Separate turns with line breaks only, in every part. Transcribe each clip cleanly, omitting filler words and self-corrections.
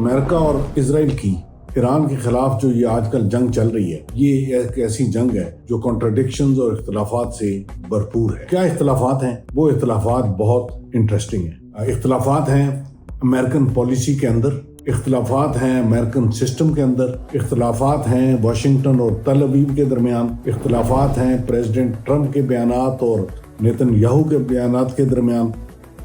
America और Israel की Iran के खिलाफ जो ये आजकल जंग चल रही है, ये एक ऐसी जंग है जो कॉन्ट्रडिक्शंस और इख्तलाफात से भरपूर है। क्या इख्तलाफात हैं? वो इख्तलाफात बहुत इंटरेस्टिंग हैं। इख्तलाफात हैं अमेरिकन पॉलिसी के अंदर, इख्तलाफात हैं अमेरिकन सिस्टम के अंदर, इख्तलाफात हैं वाशिंगटन और तल अवीव के दरमियान, इख्तलाफात हैं प्रेसिडेंट ट्रंप के बयानात और नेतन्याहू के बयानात के दरमियान,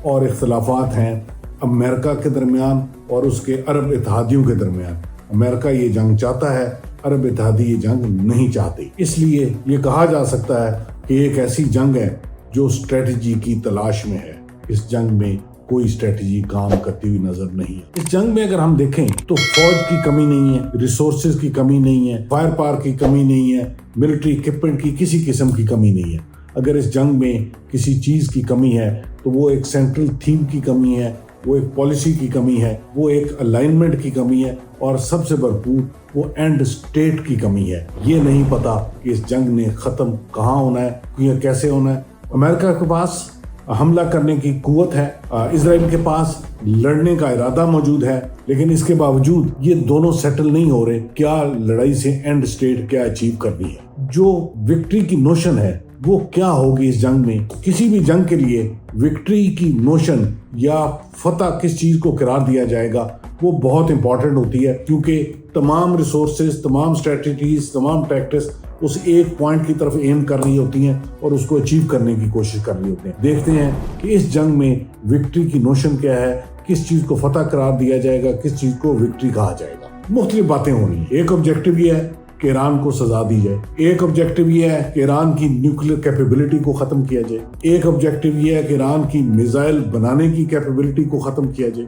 और इख्तलाफात हैं अमेरिका के दरमियान और उसके अरब इत्तेहादियों के दरमियान। अमेरिका ये जंग चाहता है, अरब इत्तेहादी ये जंग नहीं चाहते। इसलिए ये कहा जा सकता है कि एक ऐसी जंग है जो स्ट्रेटजी की तलाश में है। इस जंग में कोई स्ट्रेटजी काम करती हुई नजर नहीं है। इस जंग में अगर हम देखें तो फौज की कमी नहीं है, रिसोर्सेज की कमी नहीं है, फायर पावर की कमी नहीं है, मिलिट्री इक्विपमेंट की किसी किस्म की कमी नहीं है। अगर इस जंग में किसी चीज की कमी है तो वो एक सेंट्रल थीम की कमी है, वो एक पॉलिसी की कमी है, वो एक अलाइनमेंट की कमी है, और सबसे भरपूर वो एंड स्टेट की कमी है। ये नहीं पता कि इस जंग ने खत्म कहाँ होना है या कैसे होना है। अमेरिका के पास हमला करने की कुव्वत है, इजराइल के पास लड़ने का इरादा मौजूद है, लेकिन इसके बावजूद ये दोनों सेटल नहीं हो रहे क्या लड़ाई से एंड स्टेट क्या अचीव करनी है। जो विक्ट्री की नोशन है वो क्या होगी इस जंग में। किसी भी जंग के लिए विक्ट्री की नोशन या फतह किस चीज को करार दिया जाएगा वो बहुत इंपॉर्टेंट होती है, क्योंकि तमाम रिसोर्सेज, तमाम स्ट्रेटजीज, तमाम टैक्टिक्स उस एक पॉइंट की तरफ एम कर रही होती हैं और उसको अचीव करने की कोशिश कर रही होती हैं। देखते हैं कि इस जंग में विक्ट्री की नोशन क्या है, किस चीज को फतह करार दिया जाएगा, किस चीज को विक्ट्री कहा जाएगा। मुख्तलिफ बातें होनी है। एक ऑब्जेक्टिव ये है कि ईरान को सजा दी जाए, एक ऑब्जेक्टिव ये है कि ईरान की न्यूक्लियर कैपेबिलिटी को खत्म किया जाए, एक ऑब्जेक्टिव ये है कि ईरान की मिसाइल बनाने की कैपेबिलिटी को खत्म किया जाए।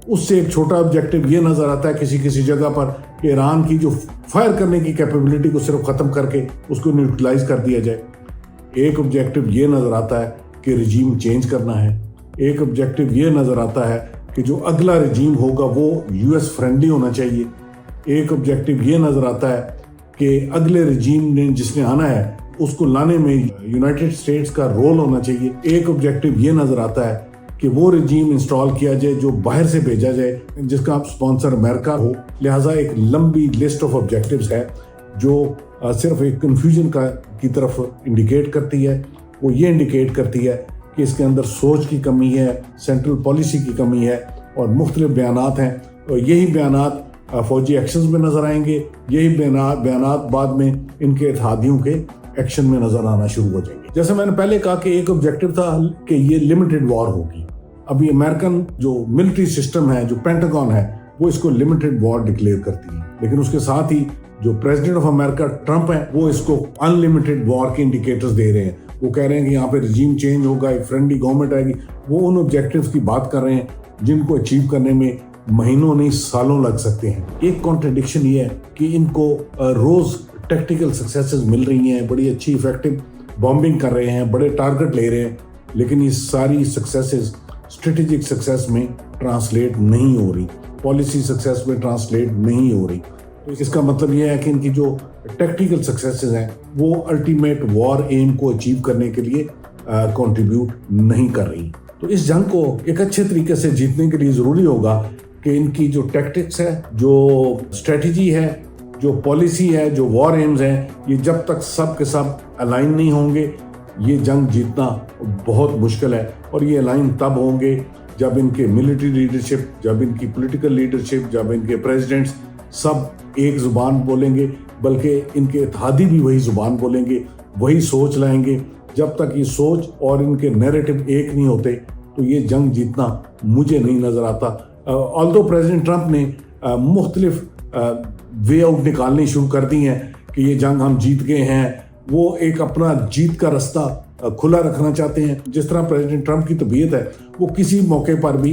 उससे एक छोटा ऑब्जेक्टिव ये नजर आता है किसी किसी जगह पर कि ईरान की जो फायर करने की कैपेबिलिटी को सिर्फ खत्म करके उसको न्यूट्रलाइज कर दिया जाए। एक ऑब्जेक्टिव ये नजर आता है कि रिजीम चेंज करना है। एक ऑब्जेक्टिव ये नजर आता है कि जो अगला रिजीम होगा वो यूएस फ्रेंडली होना चाहिए। एक ऑब्जेक्टिव ये नजर आता है कि अगले रिजीम ने जिसने आना है उसको लाने में यूनाइटेड स्टेट्स का रोल होना चाहिए। एक ऑब्जेक्टिव ये नजर आता है कि वो रिजीम इंस्टॉल किया जाए जो बाहर से भेजा जाए, जिसका स्पॉन्सर अमेरिका हो। लिहाजा एक लंबी लिस्ट ऑफ ऑब्जेक्टिव्स है जो सिर्फ एक कंफ्यूजन की तरफ इंडिकेट करती है। वो ये इंडिकेट करती है कि इसके अंदर सोच की कमी है, सेंट्रल पॉलिसी की कमी है और मुख्तलिफ बयानात हैं। और यही बयानात फौजी एक्शंस में नजर आएंगे, यही बयानात बाद में इनके इत्तेहादियों के एक्शन में नजर आना शुरू हो जाएंगे। जैसे मैंने पहले कहा कि एक ऑब्जेक्टिव था कि ये लिमिटेड वॉर होगी। अभी अमेरिकन जो मिलिट्री सिस्टम है, जो पेंटागन है, वो इसको लिमिटेड वॉर डिक्लेयर करती है, लेकिन उसके साथ ही जो प्रेसिडेंट ऑफ अमेरिका ट्रंप है वो इसको अनलिमिटेड वॉर के इंडिकेटर्स दे रहे हैं। वो कह रहे हैं कि यहाँ पे रिजीम चेंज होगा, एक फ्रेंडली गवर्नमेंट आएगी। वो उन ऑब्जेक्टिव्स की बात कर रहे हैं जिनको अचीव करने में महीनों नहीं सालों लग सकते हैं। एक कॉन्ट्रडिक्शन ये है कि इनको रोज टैक्टिकल सक्सेसेस मिल रही हैं, बड़ी अच्छी इफेक्टिव बॉम्बिंग कर रहे हैं, बड़े टारगेट ले रहे हैं, लेकिन ये सारी सक्सेसेस स्ट्रेटेजिक सक्सेस में ट्रांसलेट नहीं हो रही, पॉलिसी सक्सेस में ट्रांसलेट नहीं हो रही। तो इसका मतलब यह है कि इनकी जो टैक्टिकल सक्सेसेस हैं वो अल्टीमेट वॉर एम को अचीव करने के लिए कंट्रीब्यूट नहीं कर रही। तो इस जंग को एक अच्छे तरीके से जीतने के लिए ज़रूरी होगा कि इनकी जो टैक्टिक्स है, जो स्ट्रेटजी है, जो पॉलिसी है, जो वॉर एम्स हैं, ये जब तक सब के सब अलाइन नहीं होंगे ये जंग जीतना बहुत मुश्किल है। और ये अलाइन तब होंगे जब इनके मिलिट्री लीडरशिप, जब इनकी पॉलिटिकल लीडरशिप, जब इनके प्रेसिडेंट्स सब एक जुबान बोलेंगे, बल्कि इनके इत्तेहादी भी वही जुबान बोलेंगे, वही सोच लाएंगे। जब तक ये सोच और इनके नैरेटिव एक नहीं होते तो ये जंग जीतना मुझे नहीं नजर आता। ऑल्दो प्रेसिडेंट ट्रंप ने मुख्तलिफ वे आउट निकालने शुरू कर दी हैं कि ये जंग हम जीत गए हैं, वो एक अपना जीत का रास्ता खुला रखना चाहते हैं। जिस तरह प्रेसिडेंट ट्रंप की तबीयत है, वो किसी मौके पर भी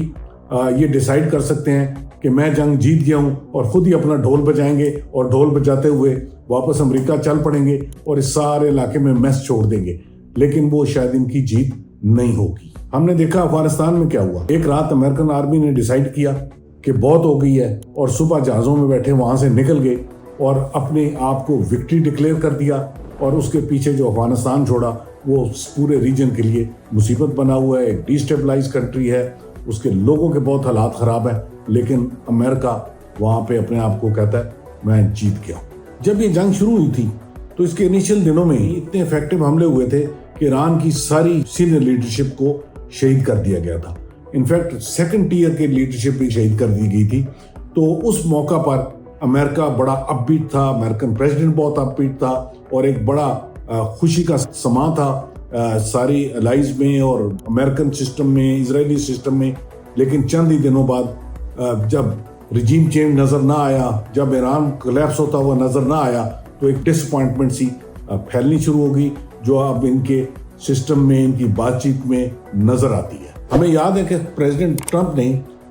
ये डिसाइड कर सकते हैं कि मैं जंग जीत गया हूं और खुद ही अपना ढोल बजाएंगे और ढोल बजाते हुए वापस अमेरिका चल पड़ेंगे और इस सारे इलाके में मैस छोड़ देंगे, लेकिन वो शायद इनकी जीत नहीं होगी। हमने देखा अफगानिस्तान में क्या हुआ। एक रात अमेरिकन आर्मी ने डिसाइड किया कि बहुत हो गई है और सुबह जहाज़ों में बैठे वहां से निकल गए और अपने आप को विक्ट्री डिक्लेयर कर दिया। और उसके पीछे जो अफगानिस्तान छोड़ा वो पूरे रीजन के लिए मुसीबत बना हुआ है, एक डिस्टेबलाइज कंट्री है, उसके लोगों के बहुत हालात ख़राब है। लेकिन अमेरिका वहाँ पे अपने आप को कहता है मैं जीत गया। जब ये जंग शुरू हुई थी तो इसके इनिशियल दिनों में ही इतने इफेक्टिव हमले हुए थे कि ईरान की सारी सीनियर लीडरशिप को शहीद कर दिया गया था। इनफैक्ट सेकंड टीयर की लीडरशिप भी शहीद कर दी गई थी। तो उस मौका पर अमेरिका बड़ा अपबीट था, अमेरिकन प्रेसिडेंट बहुत अपबीट था और एक बड़ा खुशी का समा था सारी अलाइज में और अमेरिकन सिस्टम में, इजरायली सिस्टम में। लेकिन चंद ही दिनों बाद जब रिजीम चेंज नजर ना आया, जब ईरान कोलैप्स होता हुआ नजर ना आया, तो एक डिसअपॉइंटमेंट सी फैलनी शुरू होगी जो अब इनके सिस्टम में, इनकी बातचीत में नजर आती है। हमें याद है कि प्रेसिडेंट ट्रंप ने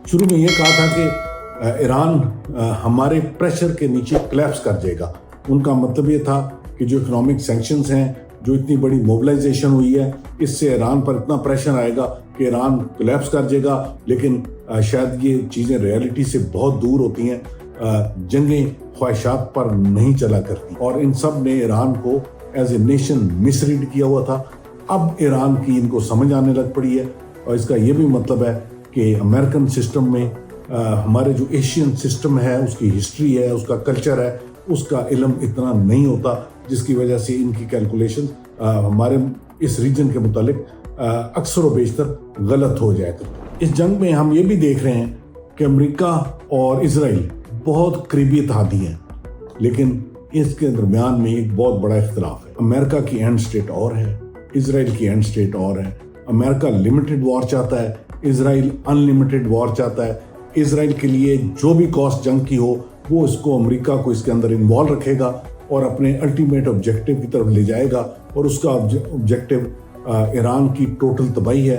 शुरू में ये कहा था कि ईरान हमारे प्रेशर के नीचे कोलैप्स कर जाएगा। उनका मतलब ये था कि जो इकोनॉमिक सैंक्शंस हैं, जो इतनी बड़ी मोबिलाइजेशन हुई है, इससे ईरान पर इतना प्रेशर आएगा कि ईरान कोलैप्स कर जाएगा। लेकिन शायद ये चीज़ें रियलिटी से बहुत दूर होती हैं, जंगें ख्वाहिशात पर नहीं चला करती और इन सब ने ईरान को एज ए नेशन मिसरीड किया हुआ था। अब ईरान की इनको समझ आने लग पड़ी है और इसका ये भी मतलब है कि अमेरिकन सिस्टम में हमारे जो एशियन सिस्टम है, उसकी हिस्ट्री है, उसका कल्चर है, उसका इल्म इतना नहीं होता, जिसकी वजह से इनकी कैलकुलेशन हमारे इस रीजन के मुतालिक अक्सर व बेशतर गलत हो जाए। इस जंग में हम ये भी देख रहे हैं कि अमेरिका और इजराइल बहुत करीबी इत्तेहादी हैं, लेकिन इसके दरमियान में एक बहुत बड़ा इख्तिलाफ है। अमेरिका की एंड स्टेट और है, इजराइल की एंड स्टेट और है। अमेरिका लिमिटेड वॉर चाहता है, इजराइल अनलिमिटेड वॉर चाहता है। इजराइल के लिए जो भी कॉस्ट जंग की हो, वो इसको, अमेरिका को इसके अंदर इन्वॉल्व रखेगा और अपने अल्टीमेट ऑब्जेक्टिव की तरफ ले जाएगा। और उसका ऑब्जेक्टिव ईरान की टोटल तबाही है,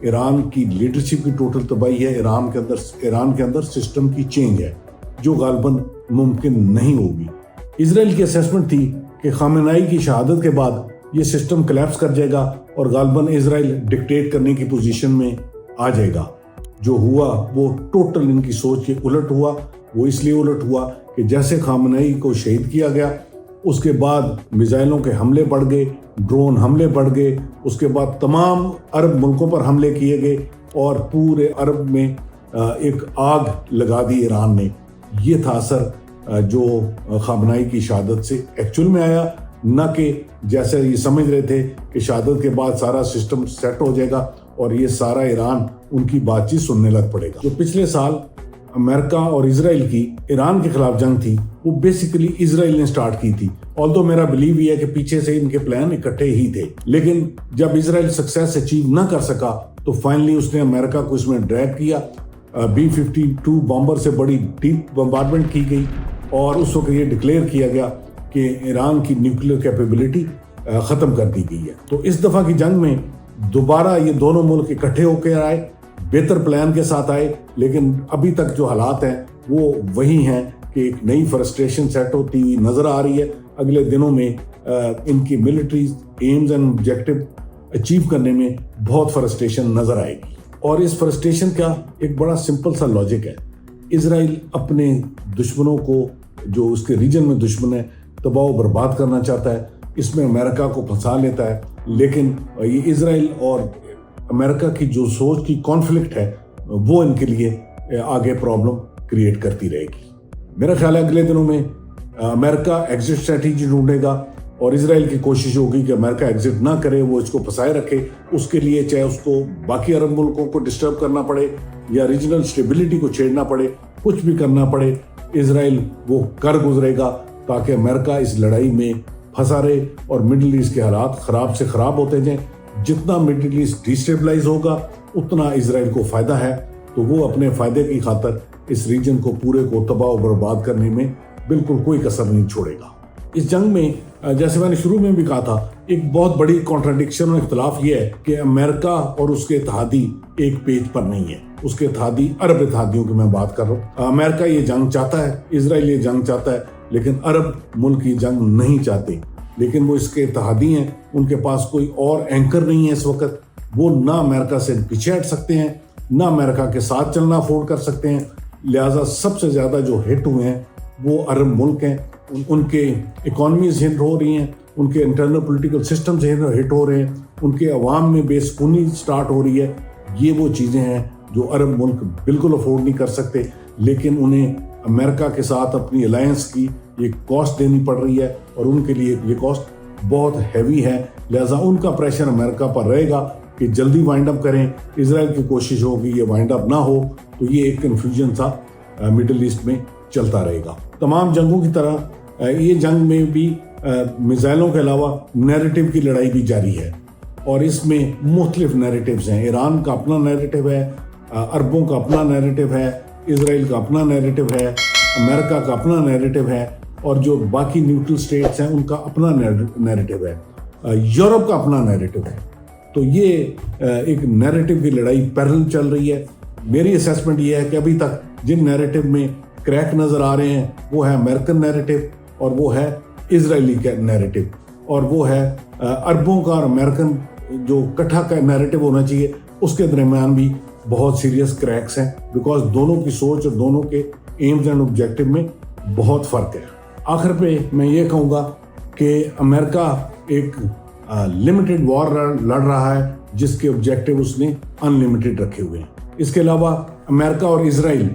ईरान की लीडरशिप की टोटल तबाही है, ईरान के अंदर सिस्टम की चेंज है जो गालबन मुमकिन नहीं होगी। इजराइल की असेसमेंट थी कि खामेनेई की शहादत के बाद ये सिस्टम कोलैप्स कर जाएगा और गालबन इजराइल डिक्टेट करने की पोजीशन में आ जाएगा। जो हुआ वो टोटल इनकी सोच के उलट हुआ। वो इसलिए उलट हुआ कि जैसे खामेनेई को शहीद किया गया, उसके बाद मिसाइलों के हमले बढ़ गए, ड्रोन हमले बढ़ गए, उसके बाद तमाम अरब मुल्कों पर हमले किए गए और पूरे अरब में एक आग लगा दी ईरान ने। ये था असर जो खामेनेई की शहादत से एक्चुअल में आया, न कि जैसे ये समझ रहे थे कि शहादत के बाद सारा सिस्टम सेट हो जाएगा और ये सारा ईरान उनकी बातचीत सुनने लग पड़ेगा। जो पिछले साल अमेरिका और इजराइल की ईरान के खिलाफ जंग थी, वो बेसिकली इजराइल ने स्टार्ट की थी। ऑल्दो मेरा बिलीव ये है कि पीछे से इनके प्लान इकट्ठे ही थे, लेकिन जब इजराइल सक्सेस अचीव ना कर सका तो फाइनली उसने अमेरिका को इसमें ड्रैग किया। B-52 बॉम्बर से बड़ी डीप बम्बार्डमेंट की गई और उस वक्त ये डिक्लेयर किया गया कि ईरान की न्यूक्लियर कैपेबिलिटी ख़त्म कर दी गई है। तो इस दफ़ा की जंग में दोबारा ये दोनों मुल्क इकट्ठे होकर आए, बेहतर प्लान के साथ आए, लेकिन अभी तक जो हालात हैं वो वही हैं कि एक नई फ्रस्ट्रेशन सेट होती हुई नज़र आ रही है। अगले दिनों में इनकी military AIIMS and objective achieve करने में बहुत फ्रस्ट्रेशन नज़र आएगी। और इस फ्रस्ट्रेशन का एक बड़ा सिंपल सा लॉजिक है। इजराइल अपने दुश्मनों को, जो उसके रीजन में दुश्मन है, तबाह बर्बाद करना चाहता है, इसमें अमेरिका को फंसा लेता है। लेकिन ये इजराइल और अमेरिका की जो सोच की कॉन्फ्लिक्ट है वो इनके लिए आगे प्रॉब्लम क्रिएट करती रहेगी। मेरा ख्याल है अगले दिनों में अमेरिका एग्जिट स्ट्रैटेजी ढूंढेगा और इजराइल की कोशिश होगी कि अमेरिका एग्जिट ना करे, वो इसको फंसाए रखे। उसके लिए चाहे उसको बाकी अरब मुल्कों को डिस्टर्ब करना पड़े या रीजनल स्टेबिलिटी को छेड़ना पड़े, कुछ भी करना पड़े, इजराइल वो कर गुजरेगा ताकि अमेरिका इस लड़ाई में फंसा रहे और मिडिल ईस्ट के हालात ख़राब से ख़राब होते जाएं। जितना मिडिल ईस्ट डिस्टेबलाइज होगा उतना इजराइल को फ़ायदा है, तो वो अपने फ़ायदे की खातर इस रीजन को पूरे को तबाह बर्बाद करने में बिल्कुल कोई कसर नहीं छोड़ेगा। इस जंग में, जैसे मैंने शुरू में भी कहा था, एक बहुत बड़ी कॉन्ट्राडिक्शन और इख्तलाफ ये है कि अमेरिका और उसके इत्तेहादी एक पेज पर नहीं है। उसके इत्तेहादी, अरब इत्तेहादियों की मैं बात कर रहा हूँ। अमेरिका ये जंग चाहता है, इजराइल ये जंग चाहता है, लेकिन अरब मुल्क ये जंग नहीं चाहते। लेकिन वो इसके इत्तेहादी हैं, उनके पास कोई और एंकर नहीं है इस वक्त। वो ना अमेरिका से पीछे हट सकते हैं, ना अमेरिका के साथ चलना अफोर्ड कर सकते हैं। लिहाजा सबसे ज़्यादा जो हिट हुए हैं वो अरब मुल्क हैं। उनके इकॉनमीज हिट हो रही हैं, उनके इंटरनल पॉलिटिकल सिस्टम से हिट हो रहे हैं, उनके अवाम में बेसुकूनी स्टार्ट हो रही है। ये वो चीज़ें हैं जो अरब मुल्क बिल्कुल अफोर्ड नहीं कर सकते। लेकिन उन्हें अमेरिका के साथ अपनी अलायंस की ये कॉस्ट देनी पड़ रही है और उनके लिए ये कॉस्ट बहुत हैवी है। लिहाजा उनका प्रेशर अमेरिका पर रहेगा कि जल्दी वाइंड अप करें। इजराइल की कोशिश होगी ये वाइंड अप ना हो, तो ये एक कन्फ्यूजन सा मिडिल ईस्ट में चलता रहेगा। तमाम जंगों की तरह ये जंग में भी मिसाइलों के अलावा नैरेटिव की लड़ाई भी जारी है और इसमें मुख्तलिफ नैरेटिव्स हैं। ईरान का अपना नैरेटिव है, अरबों का अपना नैरेटिव है, इजराइल का अपना नैरेटिव है, अमेरिका का अपना नैरेटिव है और जो बाकी न्यूट्रल स्टेट्स हैं उनका अपना नैरेटिव है, यूरोप का अपना नैरेटिव है। तो ये एक नैरेटिव की लड़ाई पैरेलल चल रही है। मेरी असेसमेंट ये है कि अभी तक जिन नैरेटिव में क्रैक नज़र आ रहे हैं वो है अमेरिकन नैरेटिव और वो है इजरायली का नैरेटिव और वो है अरबों का और अमेरिकन जो इकट्ठा का नैरेटिव होना चाहिए, उसके दरमियान भी बहुत सीरियस क्रैक्स हैं बिकॉज दोनों की सोच और दोनों के एम्स एंड ऑब्जेक्टिव में बहुत फ़र्क है। आखिर पे मैं ये कहूँगा कि अमेरिका एक लिमिटेड वॉर लड़ रहा है जिसके ऑब्जेक्टिव उसने अनलिमिटेड रखे हुए हैं। इसके अलावा अमेरिका और इजराइल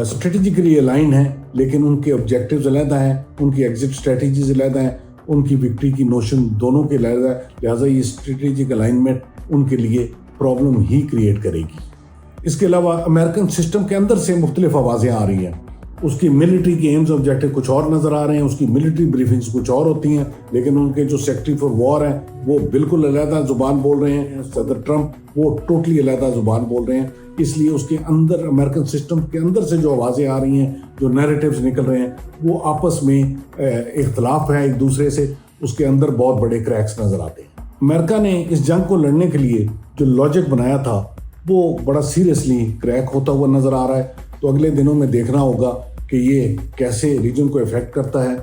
स्ट्रेटेजिकली अलाइन हैं लेकिन उनके ऑब्जेक्टिव्स अलग हैं, उनकी एग्जिट स्ट्रेटजीज अलग हैं, उनकी विक्ट्री की नोशन दोनों के अलग है। लिहाजा ये स्ट्रेटेजिक अलाइनमेंट उनके लिए प्रॉब्लम ही क्रिएट करेगी। इसके अलावा अमेरिकन सिस्टम के अंदर से मुख्तलिफ आवाज़ें आ रही हैं। उसकी मिलिट्री के एम्स ऑब्जेक्टिव कुछ और नज़र आ रहे हैं, उसकी मिलिट्री ब्रीफिंग्स कुछ और होती हैं, लेकिन उनके जो सेक्रेटरी फॉर वॉर हैं वो बिल्कुल अलग ज़ुबान बोल रहे हैं। सदर ट्रंप वो टोटली अलग ज़ुबान बोल रहे हैं। इसलिए उसके अंदर अमेरिकन सिस्टम के अंदर से जो आवाज़ें आ रही हैं, जो नैरेटिव्स निकल रहे हैं, वो आपस में इख्तलाफ है एक दूसरे से, उसके अंदर बहुत बड़े क्रैक्स नज़र आते हैं। अमेरिका ने इस जंग को लड़ने के लिए जो लॉजिक बनाया था वो बड़ा सीरियसली क्रैक होता हुआ नज़र आ रहा है। तो अगले दिनों में देखना होगा कि ये कैसे रीजन को इफ़ेक्ट करता है।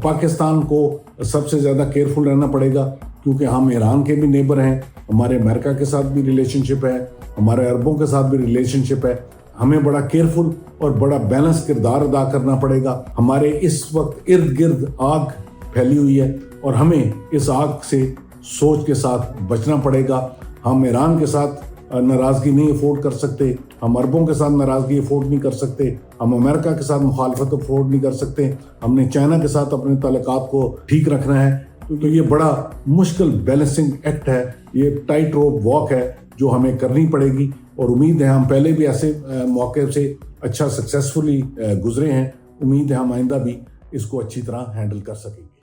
पाकिस्तान को सबसे ज़्यादा केयरफुल रहना पड़ेगा क्योंकि हम ईरान के भी नेबर हैं, हमारे अमेरिका के साथ भी रिलेशनशिप है, हमारे अरबों के साथ भी रिलेशनशिप है। हमें बड़ा केयरफुल और बड़ा बैलेंस किरदार अदा करना पड़ेगा। हमारे इस वक्त इर्द गिर्द आग फैली हुई है और हमें इस आग से सोच के साथ बचना पड़ेगा। हम ईरान के साथ नाराज़गी नहीं अफोर्ड कर सकते, हम अरबों के साथ नाराज़गी अफोर्ड नहीं कर सकते, हम अमेरिका के साथ मुखालफत अफोर्ड नहीं कर सकते, हमने चाइना के साथ अपने ताल्लुकात को ठीक रखना है। तो ये बड़ा मुश्किल बैलेंसिंग एक्ट है, ये टाइट रोप वॉक है जो हमें करनी पड़ेगी और उम्मीद है हम पहले भी ऐसे मौके से अच्छा सक्सेसफुली गुजरे हैं। उम्मीद है हम आइंदा भी इसको अच्छी तरह हैंडल कर सकेंगे।